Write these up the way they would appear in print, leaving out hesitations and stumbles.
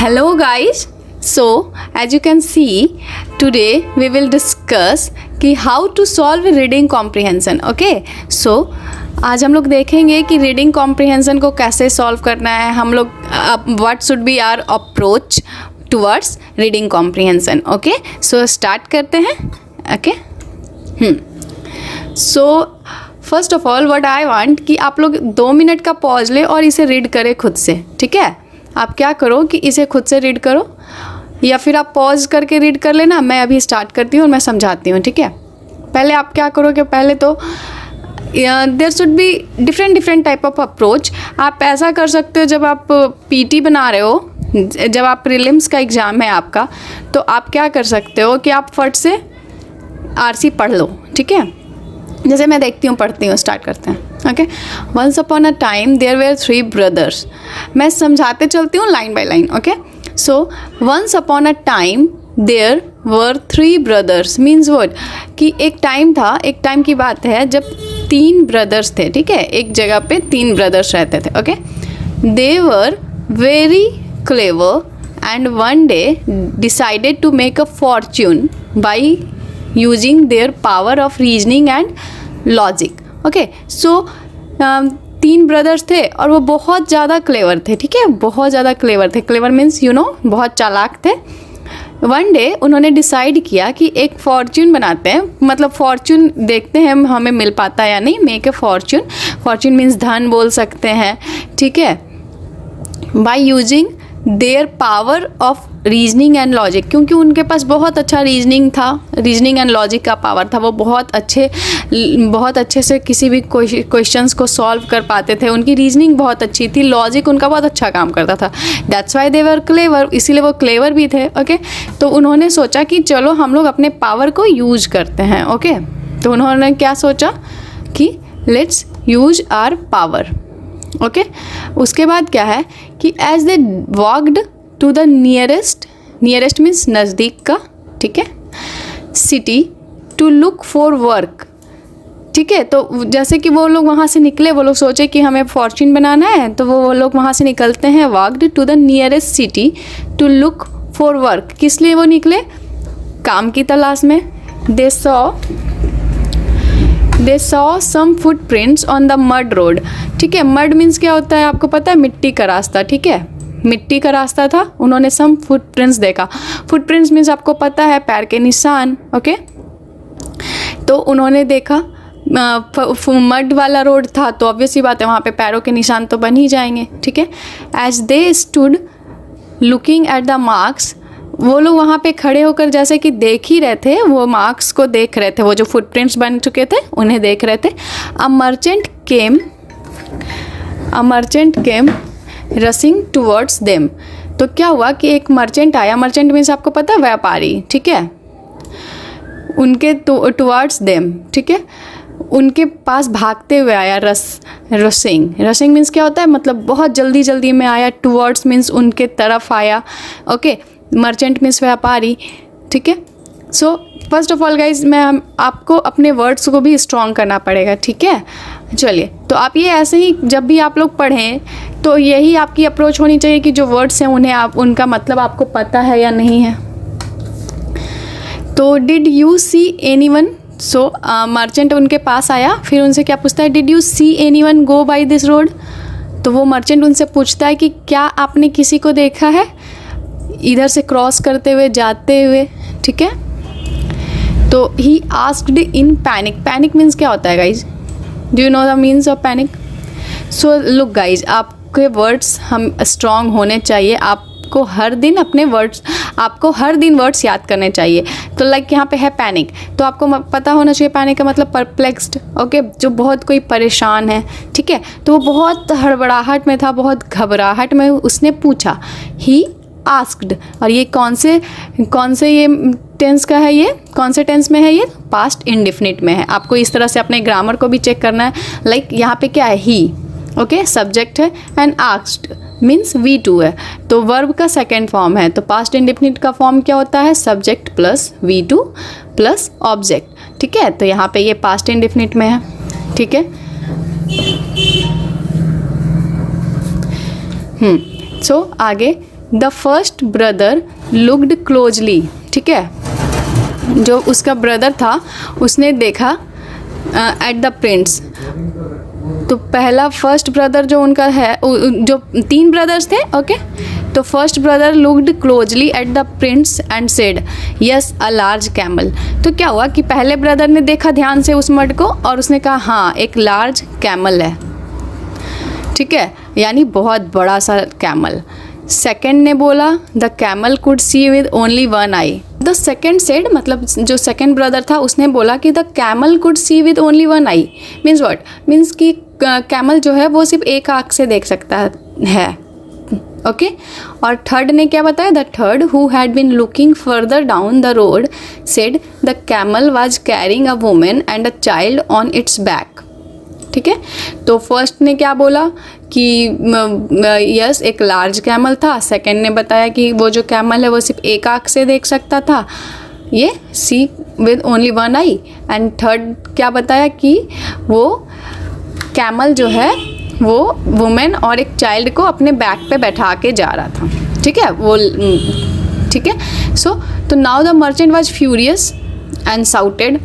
Hello guys, so as you can see today we will discuss कि how to solve reading comprehension. Okay, so आज हम लोग देखेंगे कि रीडिंग कॉम्प्रिहेंशन को कैसे सॉल्व करना है. हम लोग what should be our approach towards reading comprehension. Okay, so start करते हैं. Okay, so first of all what I want कि आप लोग 2 मिनट का पॉज ले और इसे रीड करें खुद से. ठीक है, आप क्या करो कि इसे खुद से रीड करो या फिर आप पॉज करके रीड कर लेना. मैं अभी स्टार्ट करती हूँ और मैं समझाती हूँ. ठीक है, पहले आप क्या करोगे, पहले तो there should be different type of approach. आप ऐसा कर सकते हो जब आप पीटी बना रहे हो, जब आप प्रीलिम्स का एग्ज़ाम है आपका, तो आप क्या कर सकते हो कि आप फट से आरसी पढ़ लो. ठीक है, जैसे मैं देखती हूँ, पढ़ती हूँ, स्टार्ट करते हैं. Okay, once upon a time there were 3 brothers. मैं समझाते चलती हूँ line by line. Okay, so once upon a time there were 3 brothers means what कि एक टाइम था, एक टाइम की बात है जब 3 ब्रदर्स थे. ठीक है, एक जगह पे 3 ब्रदर्स रहते थे. Okay, they were very clever and one day decided to make a fortune by using their power of reasoning and logic. Okay, so 3 brothers थे और वो बहुत ज़्यादा क्लेवर थे. ठीक है, बहुत ज़्यादा क्लेवर थे. क्लेवर मीन्स यू नो बहुत चालाक थे. वन डे उन्होंने डिसाइड किया कि एक फॉर्च्यून बनाते हैं, मतलब फॉर्च्यून देखते हैं हमें मिल पाता है या नहीं. Make a Fortune, Fortune means धन बोल सकते हैं. ठीक है, by using their power of reasoning and logic, क्योंकि उनके पास बहुत अच्छा रीजनिंग था, रीजनिंग एंड लॉजिक का पावर था. वो बहुत अच्छे से किसी भी क्वेश्चंस को सॉल्व कर पाते थे. उनकी रीजनिंग बहुत अच्छी थी, लॉजिक उनका बहुत अच्छा काम करता था. That's why they were clever, इसीलिए वो क्लेवर भी थे. ओके, तो उन्होंने सोचा कि चलो हम लोग अपने पावर को यूज करते हैं. ओके, तो उन्होंने क्या सोचा कि let's use our power. Okay, उसके बाद क्या है कि as they walked to the nearest means नज़दीक का, ठीक है, city to look for work. ठीक है, तो जैसे कि वो लोग वहाँ से निकले, वो लोग सोचे कि हमें फॉर्च्यून बनाना है, तो वो लोग वहाँ से निकलते हैं. Walked to the nearest city to look for work. किस लिए वो निकले? काम की तलाश में. They saw some footprints on the mud road. ठीक है, मड मीन्स क्या होता है आपको पता है? मिट्टी का रास्ता. ठीक है, मिट्टी का रास्ता था. उन्होंने सम फुटप्रिंट्स देखा. फुटप्रिंट्स मीन्स आपको पता है पैर के निशान. ओके, तो उन्होंने देखा मड वाला रोड था, तो ऑब्वियसली बात है वहाँ पे पैरों के निशान तो बन ही जाएंगे. ठीक है, as they stood looking at the marks, वो लोग वहाँ पे खड़े होकर जैसे कि देख ही रहे थे, वो मार्क्स को देख रहे थे, वो जो फुटप्रिंट्स बन चुके थे उन्हें देख रहे थे. A merchant came रसिंग towards them. तो क्या हुआ कि एक मर्चेंट आया. मर्चेंट मीन्स आपको पता है व्यापारी. ठीक है, उनके टूवर्ड्स देम. ठीक है, उनके पास भागते हुए आया. रसिंग मीन्स क्या होता है? मतलब बहुत जल्दी में आया. टूवर्ड्स मीन्स उनके तरफ आया. ओके, मर्चेंट मीन्स व्यापारी. ठीक है, सो फर्स्ट ऑफ ऑल गाइज मैं आपको अपने वर्ड्स को भी स्ट्रॉन्ग करना पड़ेगा. ठीक है, चलिए, तो आप ये ऐसे ही जब भी आप लोग पढ़ें तो यही आपकी अप्रोच होनी चाहिए कि जो वर्ड्स हैं उन्हें आप उनका मतलब आपको पता है या नहीं है. तो did you see anyone, so merchant उनके पास आया, फिर उनसे क्या पूछता है? Did you see anyone go by this road. तो वो मर्चेंट उनसे पूछता है कि क्या आपने किसी को देखा है इधर से क्रॉस करते हुए, जाते हुए. ठीक है, तो he asked in panic. Panic means क्या होता है guys? Do you know the means of panic? So look guys, आपके वर्ड्स हम स्ट्रॉन्ग होने चाहिए. आपको हर दिन वर्ड्स याद करने चाहिए. तो लाइक यहाँ पे है पैनिक, तो आपको पता होना चाहिए पैनिक का मतलब परप्लेक्स्ड. ओके, जो बहुत कोई परेशान है. ठीक है, तो वो बहुत हड़बड़ाहट में था, बहुत घबराहट में. उसने पूछा, ही आस्क्ड, और ये कौन से ये टेंस का है? ये कौन से टेंस में है? ये पास्ट इंडेफिनिट में है. आपको इस तरह से अपने ग्रामर को भी चेक करना है. लाइक यहाँ पे क्या है? ही. ओके, सब्जेक्ट है एंड आस्क्ड मीन्स V2 है, तो वर्ब का सेकेंड फॉर्म है. तो पास्ट इंडेफिनिट का फॉर्म क्या होता है? Subject plus V2 plus object. ठीक है, तो यहाँ पे ये पास्ट इंडेफिनिट में है. ठीक है, सो आगे the first brother looked closely, ठीक है, जो उसका ब्रदर था उसने देखा एट द प्रिंस। तो पहला फर्स्ट ब्रदर जो उनका है, जो 3 ब्रदर्स थे, ओके, तो first brother looked closely at the Prince and said yes a large camel. तो क्या हुआ कि पहले ब्रदर ने देखा ध्यान से उस मड को और उसने कहा हाँ एक लार्ज कैमल है, ठीक है, यानी बहुत बड़ा सा कैमल। सेकंड ने बोला the camel could see with only one I. The second said, मतलब जो सेकंड ब्रदर था उसने बोला कि the camel could see with only one I. Means what? Means कि कैमल जो है वो सिर्फ एक आँख से देख सकता है, ओके। और थर्ड ने क्या बताया? The third who had been looking further down the road said the camel was carrying a women and a child on its back, ठीक है। तो फर्स्ट ने क्या बोला कि यस एक लार्ज कैमल था। सेकंड ने बताया कि वो जो कैमल है वो सिर्फ एक आँख से देख सकता था, ये see with only one eye. And third क्या बताया कि वो कैमल जो है वो वुमेन और एक चाइल्ड को अपने बैक पे बैठा के जा रहा था, ठीक है, वो, ठीक है। सो तो now the merchant was furious and shouted.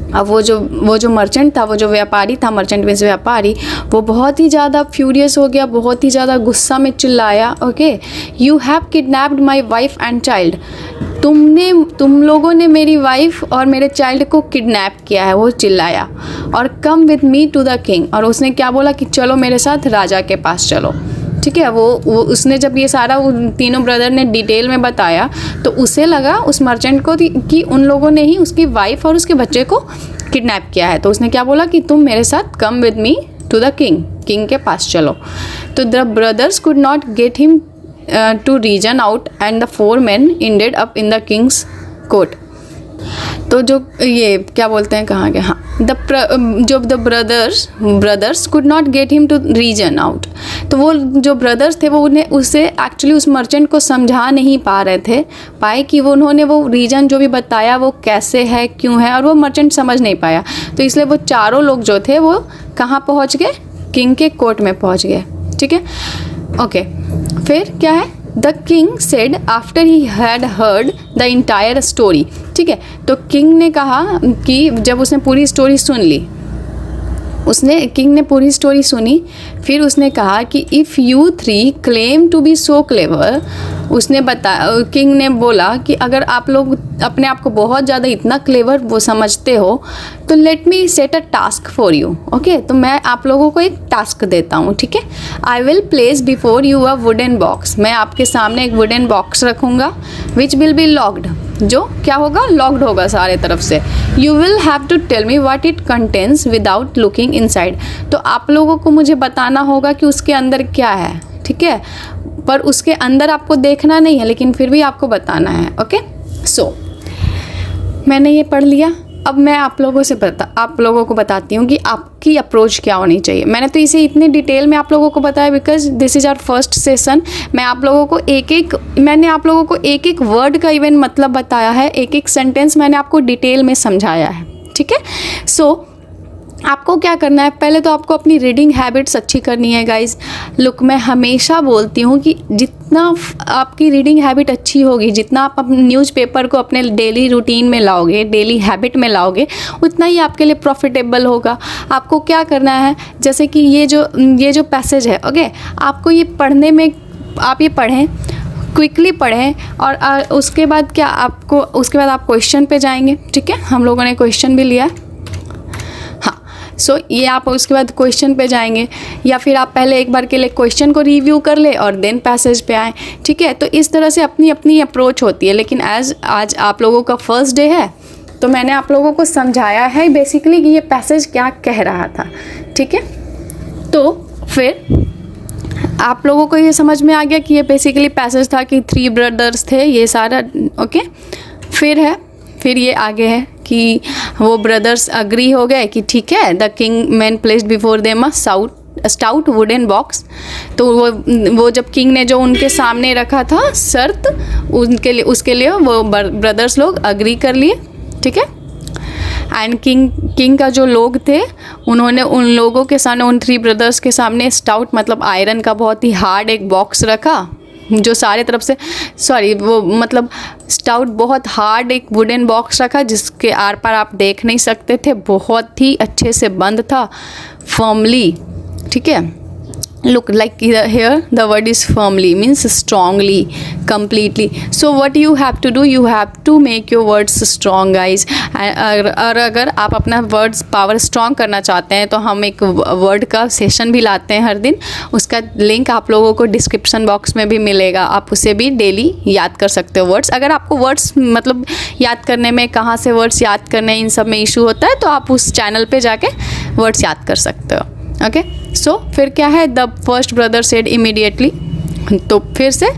अब वो जो मर्चेंट था, वो जो व्यापारी था, मर्चेंट मीन्स व्यापारी, वो बहुत ही ज़्यादा फ्यूरियस हो गया, बहुत ही ज़्यादा गुस्सा में चिल्लाया, okay, you have kidnapped my wife and child. तुम लोगों ने मेरी वाइफ और मेरे चाइल्ड को किडनैप किया है, वो चिल्लाया। और come with me to the king, और उसने क्या बोला कि चलो मेरे साथ राजा के पास चलो, ठीक है। वो उसने जब ये सारा तीनों ब्रदर ने डिटेल में बताया तो उसे लगा उस मर्चेंट को कि उन लोगों ने ही उसकी वाइफ और उसके बच्चे को किडनैप किया है। तो उसने क्या बोला कि तुम मेरे साथ come with me to the king के पास चलो। तो the brothers could not get him to reason out and the 4 men ended up in the king's court। तो जो ये क्या बोलते हैं, कहाँ गया, हाँ, जो the brothers could not get him to reason out. तो वो जो ब्रदर्स थे वो उसे एक्चुअली उस मर्चेंट को समझा नहीं पा रहे थे कि उन्होंने वो रीजन जो भी बताया वो कैसे है, क्यों है, और वो मर्चेंट समझ नहीं पाया। तो इसलिए वो चारों लोग जो थे वो कहाँ पहुँच गए? किंग के कोर्ट में पहुँच गए, ठीक है, ओके। फिर क्या है? The king said after he had heard the entire story, ठीक है। तो किंग ने कहा कि जब उसने पूरी स्टोरी सुन ली, किंग ने पूरी स्टोरी सुनी, फिर उसने कहा कि if you 3 claim to be so clever, king ने बोला कि अगर आप लोग अपने आप को बहुत ज़्यादा इतना क्लेवर वो समझते हो तो let me set a task for you, okay. तो मैं आप लोगों को एक टास्क देता हूँ, ठीक है। I will place before you a wooden box, मैं आपके सामने एक वुडन बॉक्स रखूँगा, विच विल बी लॉक्ड, जो क्या होगा? लॉक्ड होगा सारे तरफ से। You will have to tell me what it contains without looking inside. तो आप लोगों को मुझे बताना होगा कि उसके अंदर क्या है, ठीक है, पर उसके अंदर आपको देखना नहीं है, लेकिन फिर भी आपको बताना है, ओके। सो मैंने ये पढ़ लिया। अब मैं आप लोगों को बताती हूँ कि आपकी अप्रोच क्या होनी चाहिए। मैंने तो इसे इतने डिटेल में आप लोगों को बताया because this is our first session. मैंने आप लोगों को एक एक वर्ड का इवन मतलब बताया है, एक एक सेंटेंस मैंने आपको डिटेल में समझाया है, ठीक है। सो आपको क्या करना है? पहले तो आपको अपनी रीडिंग हैबिट्स अच्छी करनी है गाइज। लुक, मैं हमेशा बोलती हूँ कि जितना आपकी रीडिंग हैबिट अच्छी होगी, जितना आप अपने न्यूज़पेपर को अपने डेली रूटीन में लाओगे, डेली हैबिट में लाओगे, उतना ही आपके लिए प्रॉफिटेबल होगा। आपको क्या करना है, जैसे कि ये जो पैसेज है, ओके, आपको ये पढ़ने में, आप ये पढ़ें, क्विकली पढ़ें, और उसके बाद आप क्वेश्चन पे जाएंगे, ठीक है। हम लोगों ने क्वेश्चन भी लिया, सो ये आप उसके बाद क्वेश्चन पे जाएंगे, या फिर आप पहले एक बार के लिए क्वेश्चन को रिव्यू कर ले और देन पैसेज पे आए, ठीक है। तो इस तरह से अपनी अपनी अप्रोच होती है। लेकिन आज आप लोगों का फर्स्ट डे है तो मैंने आप लोगों को समझाया है बेसिकली कि ये पैसेज क्या कह रहा था, ठीक है। तो फिर आप लोगों को ये समझ में आ गया कि ये बेसिकली पैसेज था कि 3 ब्रदर्स थे, ये सारा, ओके। फिर ये आगे है कि वो ब्रदर्स अग्री हो गए कि ठीक है, the king man placed before them a stout wooden box. तो वो जब किंग ने जो उनके सामने रखा था शर्त, उसके लिए वो ब्रदर्स लोग अग्री कर लिए, ठीक है। एंड किंग का जो लोग थे उन्होंने उन लोगों के सामने, उन 3 ब्रदर्स के सामने स्टाउट मतलब आयरन का बहुत ही हार्ड एक बॉक्स रखा, जो सारे तरफ से वो मतलब स्टाउट बहुत हार्ड एक वुडन बॉक्स रखा जिसके आर पार आप देख नहीं सकते थे, बहुत ही अच्छे से बंद था फर्मली, ठीक है। Look like here the word is firmly means strongly, completely. So what you have to do, you have to make your words strong guys. और अगर आप अपना वर्ड्स पावर स्ट्रॉन्ग करना चाहते हैं तो हम एक वर्ड का सेशन भी लाते हैं हर दिन, उसका लिंक आप लोगों को डिस्क्रिप्शन बॉक्स में भी मिलेगा, आप उसे भी डेली याद कर सकते हो वर्ड्स। अगर आपको वर्ड्स मतलब याद करने में, कहाँ से वर्ड्स याद करने, इन सब में इशू होता है तो आप उस चैनल पे जाके वर्ड्स याद कर सकते हो, ओके। सो फिर क्या है, the first brother said immediately, तो फिर से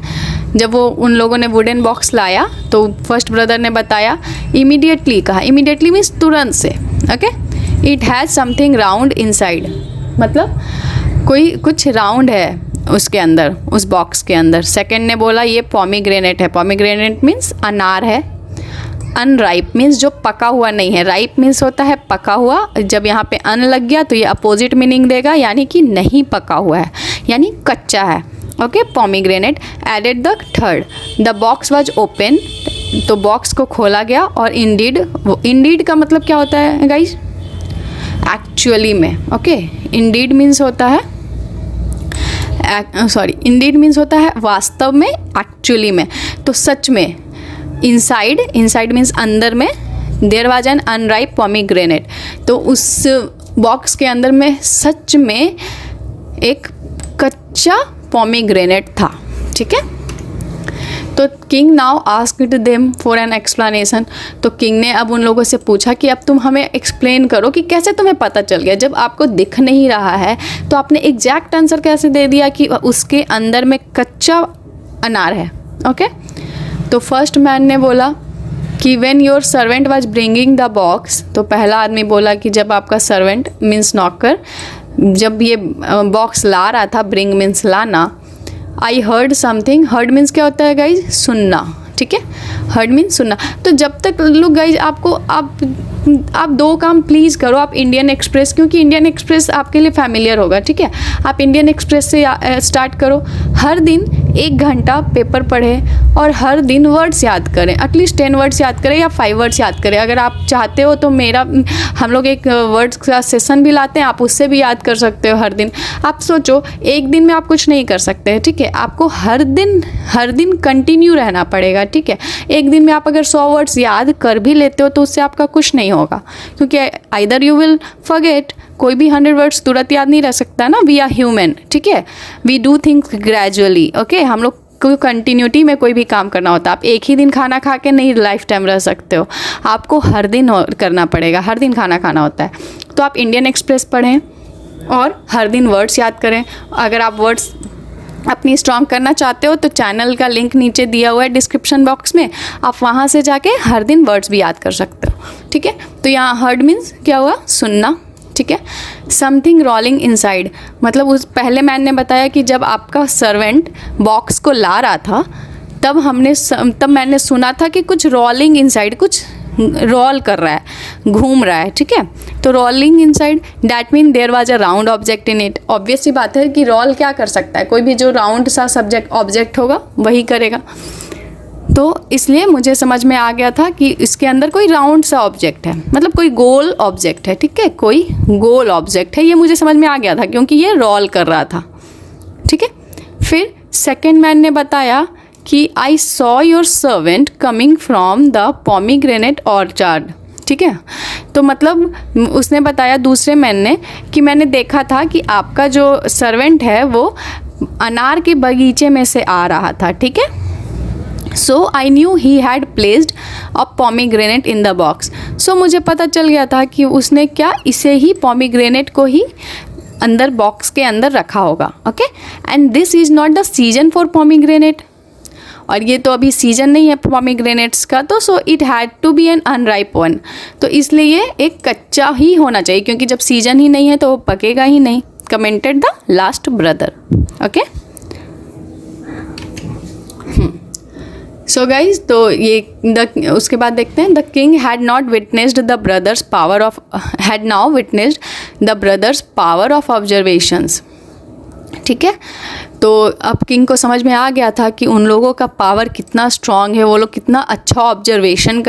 जब वो उन लोगों ने वुडन बॉक्स लाया तो फर्स्ट ब्रदर ने बताया, इमीडिएटली कहा, इमीडिएटली मीन्स तुरंत से, okay. It has something round inside, मतलब कोई कुछ राउंड है उसके अंदर, उस बॉक्स के अंदर। सेकंड ने बोला ये पोमीग्रेनेट है, पोमीग्रेनेट मीन्स अनार है। अनराइप मीन्स जो पका हुआ नहीं है, राइप मीन्स होता है पका हुआ, जब यहाँ पे अन लग गया तो ये अपोजिट मीनिंग देगा, यानी कि नहीं पका हुआ है, यानी कच्चा है, okay. Pomegranate added the third, the box was open, तो बॉक्स को खोला गया, और इंडीड का मतलब क्या होता है गाइज, एक्चुअली में, ओके। इंडीड मीन्स होता है इंडीड मीन्स होता है वास्तव में, एक्चुअली में, तो सच में। इनसाइड मीन्स अंदर में, there was an unripe pomegranate, तो उस बॉक्स के अंदर में सच में एक कच्चा पोमीग्रेनेट था, ठीक है। तो king now asked them for an explanation, तो किंग ने अब उन लोगों से पूछा कि अब तुम हमें एक्सप्लेन करो कि कैसे तुम्हें पता चल गया, जब आपको दिख नहीं रहा है तो आपने एग्जैक्ट आंसर कैसे दे दिया कि उसके अंदर में कच्चा अनार है, ओके। तो फर्स्ट मैन ने बोला कि when your servant was bringing the box, तो पहला आदमी बोला कि जब आपका सर्वेंट मीन्स नौकर जब ये बॉक्स ला रहा था, ब्रिंग मीन्स लाना, I heard something, heard means क्या होता है गाइज, सुनना, ठीक है। हर्ड मीन्स सुनना। तो जब तक लोग गाइज आपको आप दो काम प्लीज़ करो, आप इंडियन एक्सप्रेस, क्योंकि इंडियन एक्सप्रेस आपके लिए फैमिलियर होगा, ठीक है। आप इंडियन एक्सप्रेस से स्टार्ट करो, हर दिन 1 घंटा पेपर पढ़ें और हर दिन वर्ड्स याद करें, एटलीस्ट 10 वर्ड्स याद करें या 5 वर्ड्स याद करें। अगर आप चाहते हो तो हम लोग एक वर्ड्स का सेशन भी लाते हैं, आप उससे भी याद कर सकते हो हर दिन। आप सोचो एक दिन में आप कुछ नहीं कर सकते, ठीक है, आपको हर दिन कंटिन्यू रहना पड़ेगा, ठीक है। एक दिन में आप अगर 100 वर्ड्स याद कर भी लेते हो तो उससे आपका कुछ नहीं होगा, क्योंकि आइदर यू विल फॉरगेट, कोई भी 100 वर्ड्स तुरंत याद नहीं रह सकता ना, वी आर ह्यूमन, ठीक है। We do things gradually, okay. हम लोग को कंटिन्यूटी में कोई भी काम करना होता है, आप एक ही दिन खाना खा के नहीं लाइफ टाइम रह सकते हो, आपको हर दिन करना पड़ेगा, हर दिन खाना खाना होता है। तो आप इंडियन एक्सप्रेस पढ़ें और हर दिन वर्ड्स याद करें। अगर आप वर्ड्स अपनी स्ट्रॉन्ग करना चाहते हो तो चैनल का लिंक नीचे दिया हुआ है डिस्क्रिप्शन बॉक्स में, आप वहाँ से जाके हर दिन वर्ड्स भी याद कर सकते हो, ठीक है। तो यहाँ हर्ड मीन्स क्या हुआ, सुनना, ठीक है। समथिंग रोलिंग इनसाइड, मतलब उस पहले मैन ने बताया कि जब आपका सर्वेंट बॉक्स को ला रहा था तब मैंने सुना था कि कुछ रोलिंग इनसाइड, कुछ रोल कर रहा है, घूम रहा है, ठीक है। तो rolling inside that mean there was a round object in it. Obvious सी बात है कि रोल क्या कर सकता है, कोई भी जो राउंड सा ऑब्जेक्ट होगा वही करेगा। तो इसलिए मुझे समझ में आ गया था कि इसके अंदर कोई राउंड सा ऑब्जेक्ट है, मतलब कोई गोल ऑब्जेक्ट है, ठीक है, कोई गोल ऑब्जेक्ट है, ये मुझे समझ में आ गया था क्योंकि ये रोल कर रहा था, ठीक है। फिर सेकेंड मैन ने बताया कि I saw your servant coming from the pomegranate orchard, ठीक है। तो मतलब उसने बताया दूसरे मैन ने कि मैंने देखा था कि आपका जो सर्वेंट है वो अनार के बगीचे में से आ रहा था, ठीक है। So I knew he had placed a pomegranate in the box. So मुझे पता चल गया था कि उसने क्या, इसे ही पोमीग्रेनेट को ही अंदर बॉक्स के अंदर रखा होगा, okay. And this is not the season for pomegranate, और ये तो अभी सीजन नहीं है पोमीग्रेनेट्स का, तो so it had to be an unripe one, तो इसलिए ये एक कच्चा ही होना चाहिए, क्योंकि जब सीजन ही नहीं है तो वो पकेगा ही नहीं। Commented the last brother, okay. So guys, तो ये उसके बाद देखते हैं, the king had now witnessed the brothers power of observations. ठीक है। तो अब किंग को समझ में आ गया था कि उन लोगों का पावर कितना स्ट्रांग है, वो लोग कितना अच्छा ऑब्जर्वेशन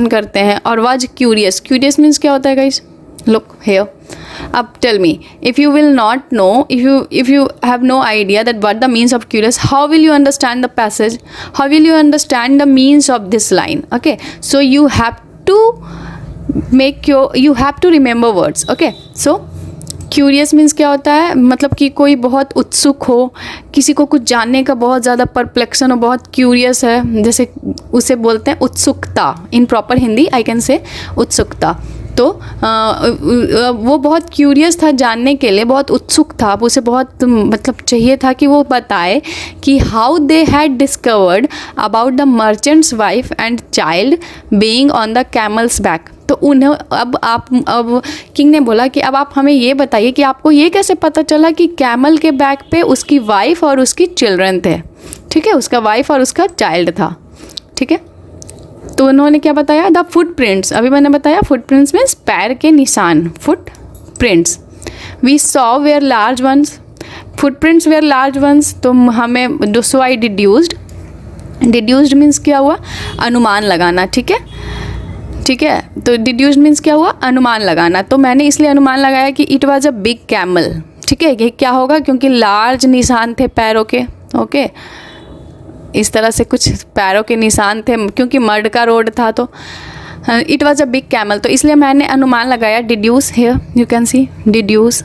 करते हैं और वाज क्यूरियस। क्यूरियस मीन्स क्या होता है गाइस? लुक हियर, अब tell me, if you will not know, if you have no idea that what the means of curious, how will you understand the passage, how will you understand the means of this line? Okay, so you have to remember words. Okay, so curious means क्या होता है? मतलब कि कोई बहुत उत्सुक हो, किसी को कुछ जानने का बहुत ज़्यादा परप्लेक्सन हो, बहुत क्यूरियस है, जैसे उसे बोलते हैं उत्सुकता। In proper Hindi I can say उत्सुकता। तो वो बहुत क्यूरियस था जानने के लिए, बहुत उत्सुक था, अब उसे बहुत मतलब चाहिए था कि वो बताए कि how they had discovered about the merchant's wife and child being on the camel's back. तो उन्हें अब किंग ने बोला कि अब आप हमें ये बताइए कि आपको ये कैसे पता चला कि कैमल के बैक पे उसकी वाइफ और उसकी चिल्ड्रन थे। ठीक है, उसका वाइफ और उसका चाइल्ड था। ठीक है, तो उन्होंने क्या बताया? The foot prints. अभी मैंने बताया फुट प्रिंट्स मीन्स पैर के निशान, foot prints. We saw were large ones, foot prints were large ones. तो हमें सो आई डिड्यूस्ड मीन्स क्या हुआ? अनुमान लगाना। ठीक है, तो डिड्यूस्ड मीन्स क्या हुआ? अनुमान लगाना। तो मैंने इसलिए अनुमान लगाया कि it was a big camel. ठीक है, ये क्या होगा? क्योंकि लार्ज निशान थे पैरों के। ओके, इस तरह से कुछ पैरों के निशान थे, क्योंकि मड का रोड था। तो it was a big camel, तो इसलिए मैंने अनुमान लगाया। Deduce, here you can see deduce.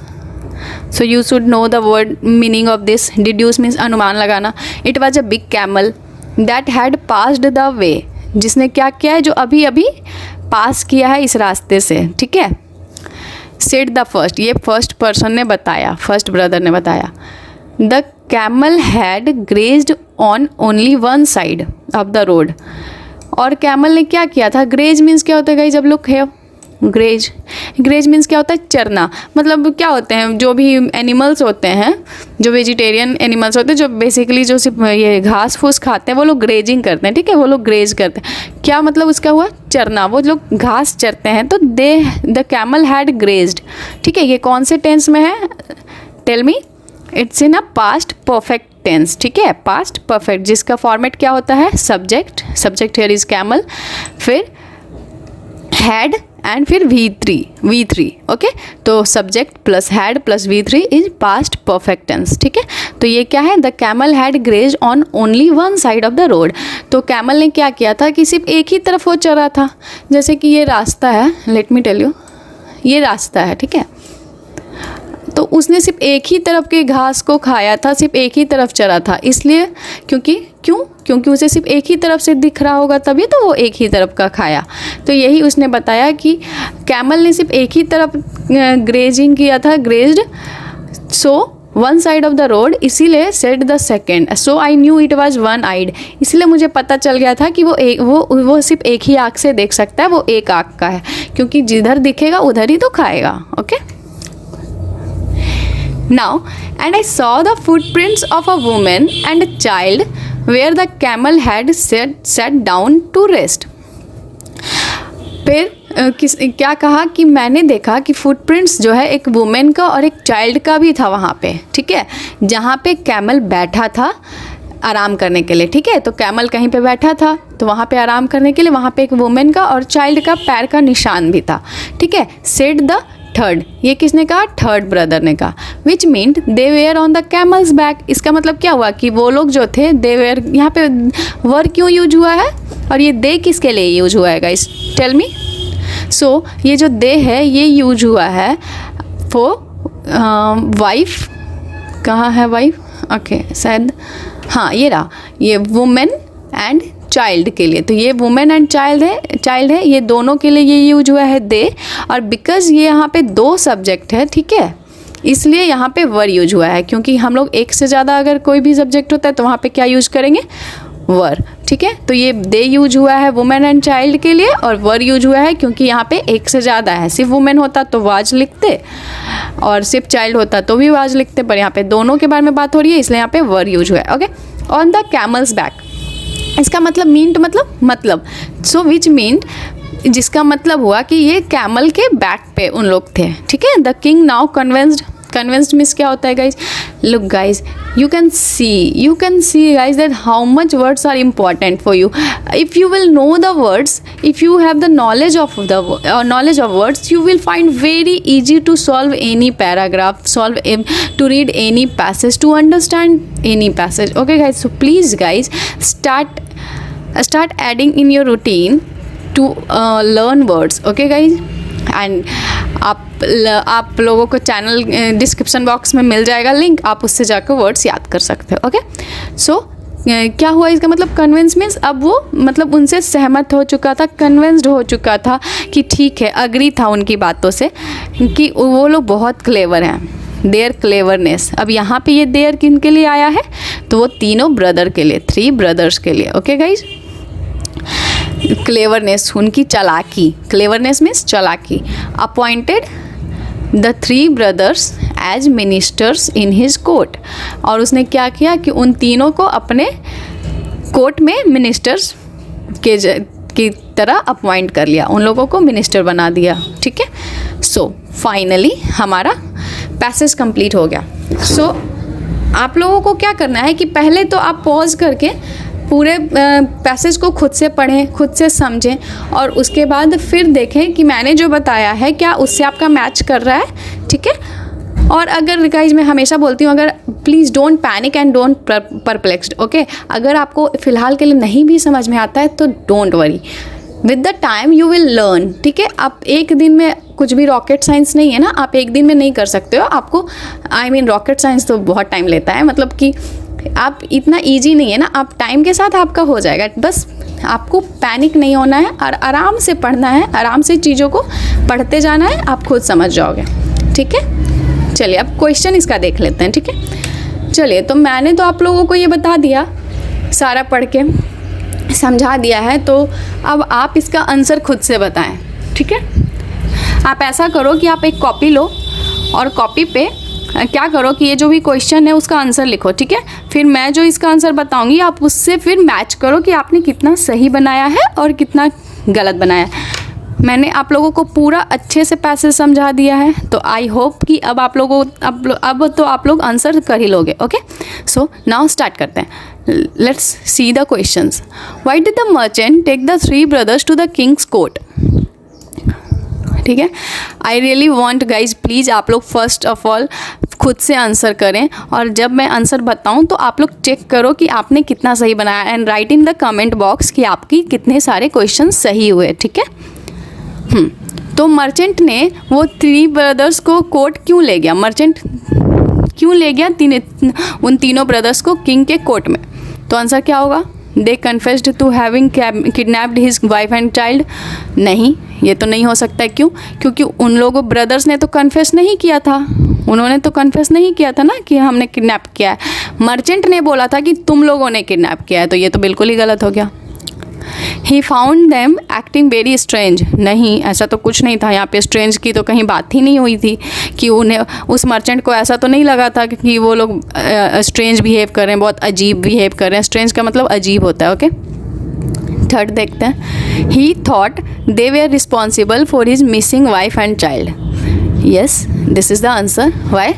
So you should know the word meaning of this. Deduce means अनुमान लगाना। It was a big camel that had passed the way, जिसने क्या किया है? जो अभी अभी पास किया है इस रास्ते से। ठीक है, सेड द फर्स्ट, ये फर्स्ट पर्सन ने बताया, फर्स्ट ब्रदर ने बताया। The camel had grazed on only one side of the road. और कैमल ने क्या किया था? ग्रेज मीन्स क्या होता है गाइस? जब लोग है ग्रेज मीन्स क्या होता है? चरना। मतलब क्या होते हैं? जो भी एनिमल्स होते हैं, जो वेजिटेरियन एनिमल्स होते हैं, जो बेसिकली जो सिर्फ ये घास फूस खाते हैं, वो लोग ग्रेजिंग करते हैं। ठीक है, वो लोग ग्रेज करते हैं। क्या मतलब उसका हुआ? चरना। वो लोग घास चरते हैं। तो द कैमल हैड ग्रेज्ड। ठीक है, ये कौन से टेंस में है? Tell me. It's in a past perfect tense. ठीक है, पास्ट परफेक्ट, जिसका फॉर्मेट क्या होता है? सब्जेक्ट हियर इज कैमल, फिर हैड एंड फिर V3। ओके, तो subject plus had plus V3 is past perfect tense. ठीक है, तो ये क्या है? The camel had grazed on only one side of the road. तो कैमल ने क्या किया था कि सिर्फ एक ही तरफ वो चरा था। जैसे कि ये रास्ता है, लेट मी टेल यू, ये रास्ता है। ठीक है, तो उसने सिर्फ एक ही तरफ के घास को खाया था, सिर्फ एक ही तरफ चरा था। इसलिए क्योंकि उसे सिर्फ एक ही तरफ से दिख रहा होगा, तभी तो वो एक ही तरफ का खाया। तो यही उसने बताया कि कैमल ने सिर्फ एक ही तरफ ग्रेजिंग किया था, grazed, so one side of the road, इसीलिए said the second, so I knew it was one eyed. इसलिए मुझे पता चल गया था कि वो सिर्फ एक ही आँख से देख सकता है, वो एक आँख का है, क्योंकि जिधर दिखेगा उधर ही तो खाएगा। Okay, now and I saw the footprints of a woman and a child where the camel had sat down to rest। फिर क्या कहा कि मैंने देखा कि फुटप्रिंट्स जो है एक वुमेन का और एक चाइल्ड का भी था वहाँ पे। ठीक है, जहाँ पे कैमल बैठा था आराम करने के लिए। ठीक है, तो कैमल कहीं पे बैठा था, तो वहाँ पे आराम करने के लिए वहाँ पे एक वुमेन का और चाइल्ड का पैर का निशान भी था। ठीक है, सेड द थर्ड, ये किसने कहा? थर्ड ब्रदर ने कहा। Which meant they were on the camel's back. इसका मतलब क्या हुआ कि वो लोग जो थे दे वेयर, यहाँ पे वर क्यों यूज हुआ है और ये दे किसके लिए यूज हुआ है गाइस? Tell me. सो ये जो दे है ये यूज हुआ है फॉर वाइफ। कहाँ है वाइफ? ओके, शायद हाँ ये रहा, ये वुमेन एंड चाइल्ड के लिए। तो ये वुमेन एंड चाइल्ड है, ये दोनों के लिए ये यूज हुआ है दे। और बिकॉज ये यहाँ पे दो सब्जेक्ट है, ठीक है, इसलिए यहाँ पे वर यूज हुआ है। क्योंकि हम लोग एक से ज़्यादा अगर कोई भी सब्जेक्ट होता है तो वहाँ पे क्या यूज करेंगे? वर। ठीक है, तो ये दे यूज हुआ है वुमेन एंड चाइल्ड के लिए, और वर यूज हुआ है क्योंकि यहाँ पे एक से ज़्यादा है। सिर्फ वुमेन होता तो वाज लिखते और सिर्फ चाइल्ड होता तो भी वाज लिखते, पर यहाँ पे दोनों के बारे में बात हो रही है, इसलिए यहाँ पे वर यूज हुआ है। Okay, on the camel's back, इसका मतलब मीन मतलब सो विच मीन, जिसका मतलब हुआ कि ये कैमल के बैक पे उन लोग थे। ठीक है, the king now convinced, convinced means क्या होता है guys? Look guys, you can see guys that how much words are important for you. If you will know the words, if you have the knowledge of words, you will find very easy to solve any paragraph, to read any passage, to understand any passage. Okay guys, so please guys, start adding in your routine to learn words. Okay guys, and आप लोगों को channel description box में मिल जाएगा link, आप उससे जाकर words याद कर सकते हो. ओके, सो क्या हुआ इसका मतलब? कन्विंस मीन्स अब वो मतलब उनसे सहमत हो चुका था, कन्विंस्ड हो चुका था कि ठीक है, अग्री था उनकी बातों से कि वो लोग बहुत क्लेवर हैं, देयर क्लेवरनेस. अब यहाँ पे ये देयर किन के लिए आया है? तो वो तीनों ब्रदर के लिए, 3 ब्रदर्स के लिए. ओके गाइज, क्लेवरनेस, उनकी चालाकी, क्लेवरनेस मीन्स चालाकी. Appointed the 3 brothers as ministers in his court. और उसने क्या किया कि उन तीनों को अपने कोर्ट में मिनिस्टर्स की तरह अपॉइंट कर लिया, उन लोगों को मिनिस्टर बना दिया. ठीक है, सो फाइनली हमारा पैसेज कंप्लीट हो गया. सो आप लोगों को क्या करना है कि पहले तो आप पॉज करके पूरे पैसेज को खुद से पढ़ें, खुद से समझें, और उसके बाद फिर देखें कि मैंने जो बताया है क्या उससे आपका मैच कर रहा है. ठीक है, और अगर गाइज मैं हमेशा बोलती हूँ, अगर please don't panic and don't perplexed. Okay, अगर आपको फ़िलहाल के लिए नहीं भी समझ में आता है तो don't worry, with the time you will learn. ठीक है, आप एक दिन में, कुछ भी रॉकेट साइंस नहीं है ना, आप एक दिन में नहीं कर सकते हो. आपको रॉकेट साइंस तो बहुत टाइम लेता है, मतलब कि आप इतना इजी नहीं है ना, आप टाइम के साथ आपका हो जाएगा. बस आपको पैनिक नहीं होना है और आराम से पढ़ना है, आराम से चीज़ों को पढ़ते जाना है, आप खुद समझ जाओगे. ठीक है, चलिए अब क्वेश्चन इसका देख लेते हैं. ठीक है, चलिए, तो मैंने तो आप लोगों को ये बता दिया, सारा पढ़ के समझा दिया है, तो अब आप इसका आंसर खुद से बताएं. ठीक है, आप ऐसा करो कि आप एक कॉपी लो और कॉपी पे क्या करो कि ये जो भी क्वेश्चन है उसका आंसर लिखो. ठीक है, फिर मैं जो इसका आंसर बताऊंगी आप उससे फिर मैच करो कि आपने कितना सही बनाया है और कितना गलत बनाया है. मैंने आप लोगों को पूरा अच्छे से पैसेज समझा दिया है, तो आई होप कि अब आप लोगों अब तो आप लोग आंसर कर ही लोगे. ओके, सो नाउ स्टार्ट करते हैं. Let's see the questions. Why did the merchant take the 3 brothers to the king's court? ठीक है, I really want guys, please आप लोग फर्स्ट ऑफ ऑल खुद से आंसर करें, और जब मैं आंसर बताऊं तो आप लोग चेक करो कि आपने कितना सही बनाया, and right in the comment box कि आपकी कितने सारे क्वेश्चन सही हुए. ठीक है, तो मर्चेंट ने वो 3 ब्रदर्स को कोर्ट क्यों ले गया? मर्चेंट क्यों ले गया उन तीनों ब्रदर्स को किंग के कोर्ट में? तो आंसर क्या होगा? They confessed to having kidnapped his wife and child. नहीं, ये तो नहीं हो सकता है. क्यों? क्योंकि उन लोगों ब्रदर्स ने तो कन्फेस नहीं किया था, उन्होंने तो कन्फेस नहीं किया था ना कि हमने किडनैप किया है. मर्चेंट ने बोला था कि तुम लोगों ने किडनैप किया है, तो ये तो बिल्कुल ही गलत हो गया. He found them acting very strange. नहीं, ऐसा तो कुछ नहीं था यहाँ पे. स्ट्रेंज की तो कहीं बात ही नहीं हुई थी कि उन्हें, उस मर्चेंट को ऐसा तो नहीं लगा था कि वो लोग स्ट्रेंज बिहेव कर रहे हैं, बहुत अजीब बिहेव कर रहे हैं. स्ट्रेंज का मतलब अजीब होता है. ओके, थर्ड देखते हैं. He thought they were responsible for his missing wife and child. Yes, this is the answer. Why?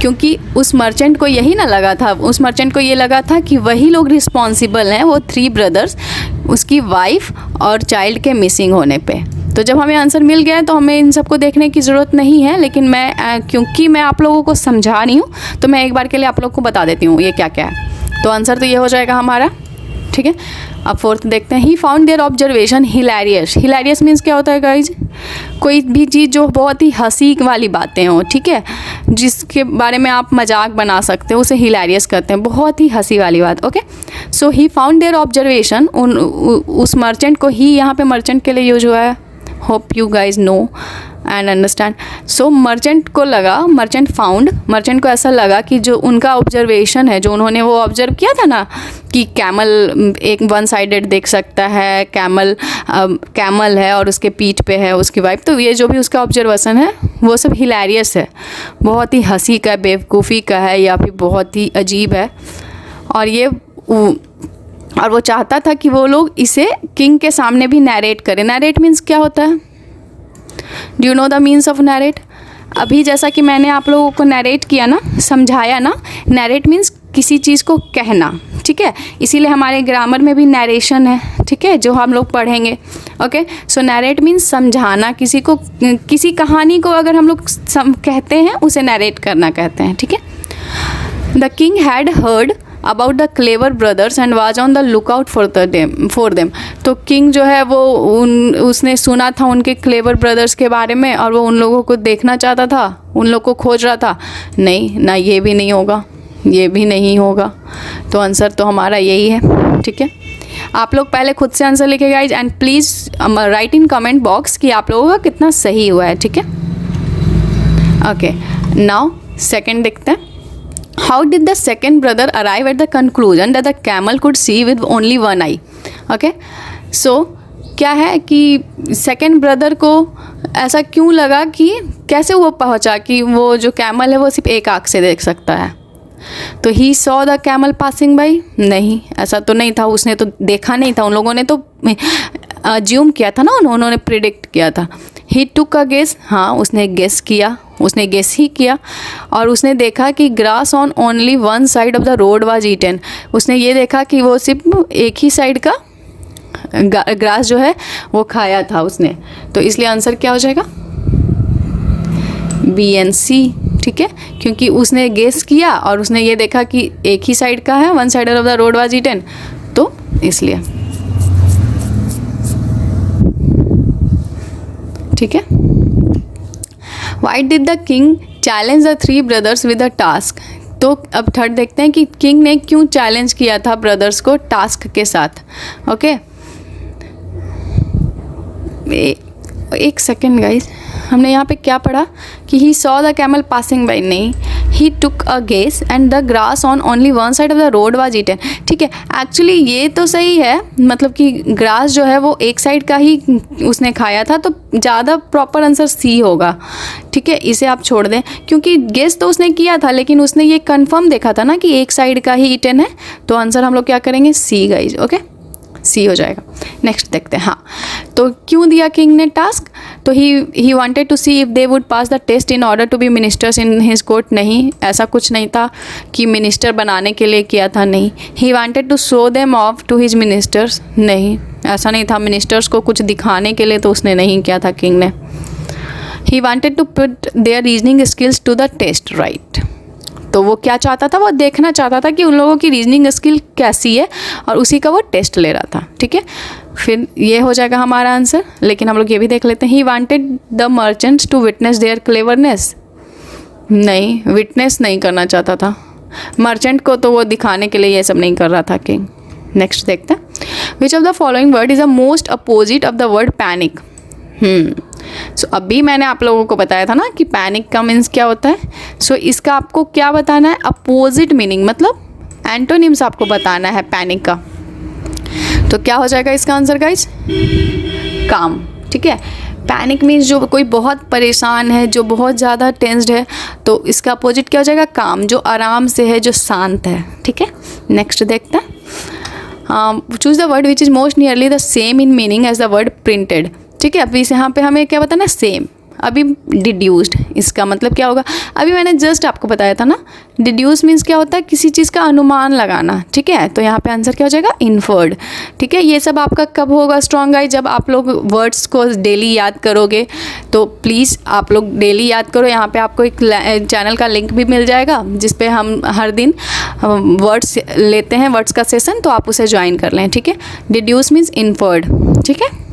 क्योंकि उस मर्चेंट को यही ना लगा था, उस मर्चेंट को ये लगा था कि वही लोग रिस्पॉन्सिबल हैं, वो 3 ब्रदर्स, उसकी वाइफ और चाइल्ड के मिसिंग होने पे. तो जब हमें आंसर मिल गया है तो हमें इन सबको देखने की ज़रूरत नहीं है, लेकिन मैं क्योंकि मैं आप लोगों को समझा रही हूँ तो मैं एक बार के लिए आप लोगों को बता देती हूँ ये क्या क्या है. तो आंसर तो ये हो जाएगा हमारा. ठीक है, अब फोर्थ देखते हैं. He found their observation hilarious. Hilarious means क्या होता है गाइज? कोई भी चीज़ जो बहुत ही हंसी वाली बातें हो, ठीक है, जिसके बारे में आप मजाक बना सकते हो, उसे हिलेरियस कहते हैं, बहुत ही हंसी वाली बात. Okay, so he found their observation, उस मर्चेंट को, ही यहाँ पे मर्चेंट के लिए यूज हुआ है. Hope you guys know and understand. So merchant को लगा, मर्चेंट फाउंड, मर्चेंट को ऐसा लगा कि जो उनका ऑब्जर्वेशन है, जो उन्होंने वो ऑब्जर्व किया था ना कि कैमल एक 1 साइडेड देख सकता है, कैमल है और उसके पीठ पे है उसकी वाइफ, तो ये जो भी उसका ऑब्जर्वेशन है वो सब हिलेरियस है, बहुत ही हंसी का, बेवकूफ़ी का है, या फिर बहुत ही अजीब है. और वो चाहता था कि वो लोग इसे किंग के सामने भी नैरेट करें. नैरेट मीन्स क्या होता है? Do you know the means of narrate? अभी जैसा कि मैंने आप लोगों को नरेट किया ना, समझाया ना, नरेट मीन्स किसी चीज़ को कहना, ठीक है, इसीलिए हमारे ग्रामर में भी नरेशन है, ठीक है, जो हम लोग पढ़ेंगे। ओके, सो नरेट मीन्स समझाना, किसी को, किसी कहानी को अगर हम लोग कहते हैं उसे नरेट करना कहते हैं, ठीक है। The king had heard about the clever brothers and was on the look out for them. तो किंग जो है वो उसने सुना था उनके क्लेवर ब्रदर्स के बारे में और वो उन लोगों को देखना चाहता था, उन लोगों को खोज रहा था। नहीं ना, ये भी नहीं होगा, ये भी नहीं होगा, तो आंसर तो हमारा यही है, ठीक है। आप लोग पहले खुद से आंसर लिखे guys and please write in comment box कि आप लोगों का कितना सही हुआ है, ठीक है। ओके, नाउ सेकंड देखते हैं। How did the second brother arrive at the conclusion that the camel could see with only one eye? Okay, so क्या है कि सेकेंड ब्रदर को ऐसा क्यों लगा, कि कैसे वो पहुंचा कि वो जो कैमल है वो सिर्फ एक आँख से देख सकता है। तो ही saw the camel passing by, नहीं ऐसा तो नहीं था, उसने तो देखा नहीं था, उन लोगों ने तो अज्यूम किया था ना, उन्होंने प्रिडिक्ट किया था। ही टुक अ गेस, हाँ उसने गेस किया, उसने गेस ही किया और उसने देखा कि grass on only one side of the road was eaten. उसने ये देखा कि वो सिर्फ एक ही साइड का ग्रास जो है वो खाया था उसने, तो इसलिए आंसर क्या हो जाएगा, बी एंड सी, ठीक है, क्योंकि उसने गेस किया और उसने ये देखा कि एक ही साइड का है, one side of the road was eaten, तो इसलिए, ठीक है। Why did the king challenge the three brothers with a task? तो अब थर्ड देखते हैं कि किंग ने क्यों चैलेंज किया था ब्रदर्स को टास्क के साथ। ओके, एक सेकेंड गाइज, हमने यहाँ पे क्या पढ़ा कि he saw the camel passing by, नहीं, he took a guess and the grass on only one side of the road was eaten. ठीक है, एक्चुअली ये तो सही है, मतलब कि ग्रास जो है वो एक साइड का ही उसने खाया था, तो ज़्यादा प्रॉपर आंसर सी होगा। ठीक है, इसे आप छोड़ दें, क्योंकि गेस तो उसने किया था लेकिन उसने ये कंफर्म देखा था ना कि एक साइड का ही ईटन है, तो आंसर हम लोग क्या करेंगे, सी गाइज। ओके, सी हो जाएगा। नेक्स्ट देखते हैं। हाँ, तो क्यों दिया किंग ने टास्क, तो he wanted to see if they would pass the test in order to be ministers in his court. नहीं, ऐसा कुछ नहीं था कि मिनिस्टर बनाने के लिए किया था, नहीं। He wanted to show them off to his ministers, नहीं, ऐसा नहीं था, मिनिस्टर्स को कुछ दिखाने के लिए तो उसने नहीं किया था किंग ने। He wanted to put their reasoning skills to the test, right. तो वो क्या चाहता था, वो देखना चाहता था कि उन लोगों की रीजनिंग स्किल कैसी है और उसी का वो टेस्ट ले रहा था। ठीक है, फिर ये हो जाएगा हमारा आंसर। लेकिन हम लोग ये भी देख लेते हैं, he wanted the merchants to witness their cleverness. नहीं, विटनेस नहीं करना चाहता था मर्चेंट को, तो वो दिखाने के लिए ये सब नहीं कर रहा था किंग। नेक्स्ट देखते हैं, which of the following word is the most opposite of the word panic. So अभी मैंने आप लोगों को बताया था ना कि पैनिक का मीन्स क्या होता है। सो इसका आपको क्या बताना है, अपोजिट मीनिंग, मतलब एंटोनिम्स आपको बताना है पैनिक का। तो क्या हो जाएगा इसका आंसर गाइस, काम। ठीक है, पैनिक मीन्स जो कोई बहुत परेशान है, जो बहुत ज़्यादा टेंस्ड है, तो इसका अपोजिट क्या हो जाएगा, काम, जो आराम से है, जो शांत है। ठीक है, नेक्स्ट देखते हैं, choose the word which is most nearly the same in meaning as the word printed. ठीक है, अभी इस यहाँ पे हमें क्या बताना है, सेम। अभी डिड्यूस्ड, इसका मतलब क्या होगा, अभी मैंने जस्ट आपको बताया था ना, डिड्यूस मीन्स क्या होता है, किसी चीज़ का अनुमान लगाना। ठीक है, तो यहाँ पे आंसर क्या हो जाएगा, इन्फर्ड। ठीक है, ये सब आपका कब होगा स्ट्रॉन्ग गाइस, जब आप लोग वर्ड्स को डेली याद करोगे। तो प्लीज़ आप लोग डेली याद करो। यहाँ पे आपको एक चैनल का लिंक भी मिल जाएगा जिस पे हम हर दिन वर्ड्स लेते हैं, वर्ड्स का सेशन, तो आप उसे ज्वाइन कर लें। ठीक है, डिड्यूस मीन्स इन्फर्ड। ठीक है,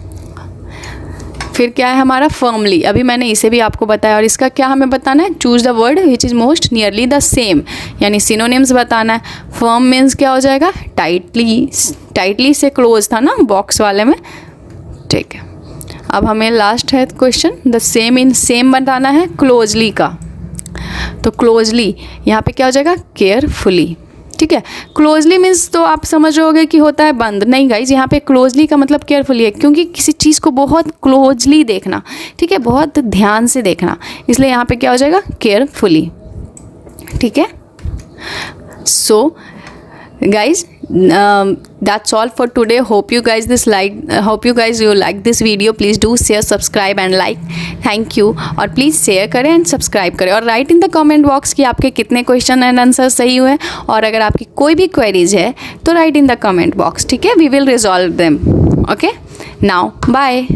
फिर क्या है हमारा फर्मली, अभी मैंने इसे भी आपको बताया, और इसका क्या हमें बताना है, choose the word which is most nearly the same, यानी सिनोनिम्स बताना है। फर्म मीन्स क्या हो जाएगा, टाइटली, टाइटली से क्लोज था ना बॉक्स वाले में। ठीक है, अब हमें लास्ट है question, the same in same बताना है क्लोजली का। तो क्लोजली यहाँ पे क्या हो जाएगा, केयरफुली। ठीक है, क्लोजली मीन्स तो आप समझ रहोगे कि होता है बंद, नहीं गाइज, यहाँ पे क्लोजली का मतलब केयरफुली है, क्योंकि किसी चीज़ को बहुत क्लोजली देखना। ठीक है, बहुत ध्यान से देखना, इसलिए यहाँ पे क्या हो जाएगा, केयरफुली। ठीक है, so guys that's all for today. Hope you guys you like this video. Please do share, subscribe and like. Thank you. और प्लीज़ शेयर करें एंड सब्सक्राइब करें और right in the comment box कि आपके कितने question and answer सही हुए, और अगर आपकी कोई भी क्वेरीज है तो write in the comment box, ठीक है? We will resolve them. Okay, now bye.